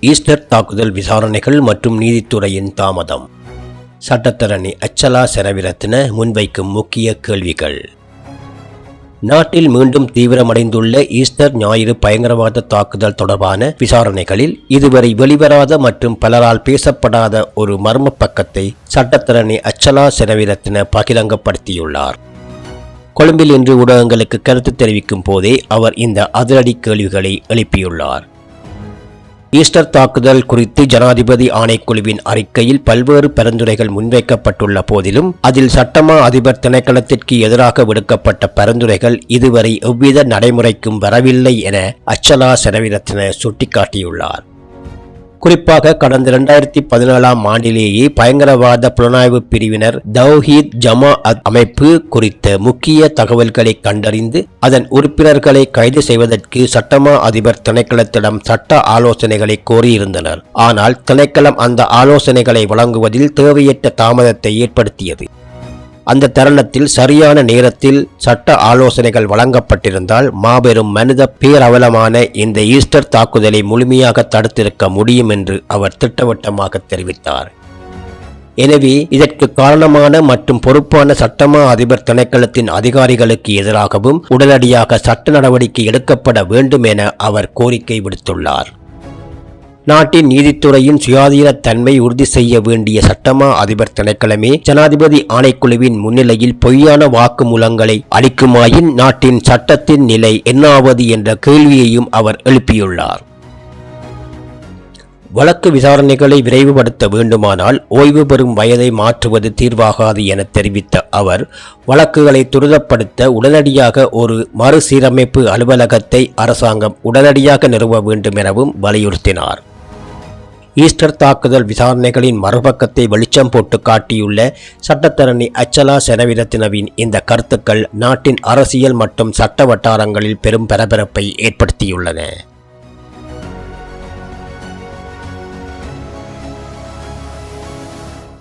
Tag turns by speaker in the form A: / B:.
A: Easter தாக்குதல் விசாரணைகள் மற்றும் நீதித்துறையின் தாமதம். சட்டத்தரணி அச்சலா செனவிரத்ன முன்வைக்கும் முக்கிய கேள்விகள். நாட்டில் மீண்டும் தீவிரமடைந்துள்ள ஈஸ்டர் ஞாயிறு பயங்கரவாத தாக்குதல் தொடர்பான விசாரணைகளில் இதுவரை வெளிவராத மற்றும் பலரால் பேசப்படாத ஒரு மர்ம பக்கத்தை சட்டத்தரணி அச்சலா செனவிரத்ன பகிரங்கப்படுத்தியுள்ளார். கொழும்பில் இன்று ஊடகங்களுக்கு கருத்து தெரிவிக்கும் போதே அவர் இந்த அதிரடி கேள்விகளை எழுப்பியுள்ளார். ஈஸ்டர் தாக்குதல் குறித்து ஜனாதிபதி ஆணைக்குழுவின் அறிக்கையில் பல்வேறு பரிந்துரைகள் முன்வைக்கப்பட்டுள்ள போதிலும் அதில் சட்டமா அதிபர் திணைக்களத்திற்கு எதிராக விடுக்கப்பட்ட பரிந்துரைகள் இதுவரை எவ்வித நடைமுறைக்கும் வரவில்லை என அச்சலா செனவிரத்ன சுட்டிக்காட்டியுள்ளார். குறிப்பாக கடந்த 2017ஆம் ஆண்டிலேயே பயங்கரவாத புலனாய்வு பிரிவினர் தௌஹீத் ஜமாஅத் அமைப்பு குறித்த முக்கிய தகவல்களை கண்டறிந்து அதன் உறுப்பினர்களை கைது செய்வதற்கு சட்டமா அதிபர் திணைக்களத்திடம் சட்ட ஆலோசனைகளை கோரியிருந்தனர். ஆனால் திணைக்களம் அந்த ஆலோசனைகளை வழங்குவதில் தேவையற்ற தாமதத்தை ஏற்படுத்தியது. அந்த தருணத்தில் சரியான நேரத்தில் சட்ட ஆலோசனைகள் வழங்கப்பட்டிருந்தால் மாபெரும் மனித பேரவலமான இந்த ஈஸ்டர் தாக்குதலை முழுமையாக தடுத்திருக்க முடியும் என்று அவர் திட்டவட்டமாக தெரிவித்தார். எனவே இதற்கு காரணமான மற்றும் பொறுப்பான சட்டமா அதிபர் திணைக்களத்தின் அதிகாரிகளுக்கு எதிராகவும் உடனடியாக சட்ட நடவடிக்கை எடுக்கப்பட வேண்டும் என அவர் கோரிக்கை விடுத்துள்ளார். நாட்டின் நீதித்துறையின் சுயாதீனத்தன்மை உறுதி செய்ய வேண்டிய சட்டமா அதிபர் திணைக்களமே ஜனாதிபதி ஆணைக்குழுவின் முன்னிலையில் பொய்யான வாக்குமூலங்களை அளிக்குமாயின் நாட்டின் சட்டத்தின் நிலை என்னாவது என்ற கேள்வியையும் அவர் எழுப்பியுள்ளார். வழக்கு விசாரணைகளை விரைவுபடுத்த வேண்டுமானால் ஓய்வு பெறும் வயதை மாற்றுவது தீர்வாகாது என தெரிவித்த அவர் வழக்குகளை துரிதப்படுத்த உடனடியாக ஒரு மறுசீரமைப்பு அலுவலகத்தை அரசாங்கம் உடனடியாக நிறுவ வேண்டும் எனவும் வலியுறுத்தினார். ஈஸ்டர் தாக்குதல் விசாரணைகளின் மறுபக்கத்தை வெளிச்சம் போட்டு காட்டியுள்ள சட்டத்தரணி அச்சலா செனவிரத்னவின் இந்த கருத்துக்கள் நாட்டின் அரசியல் மற்றும் சட்ட வட்டாரங்களில் பெரும் பரபரப்பை ஏற்படுத்தியுள்ளன.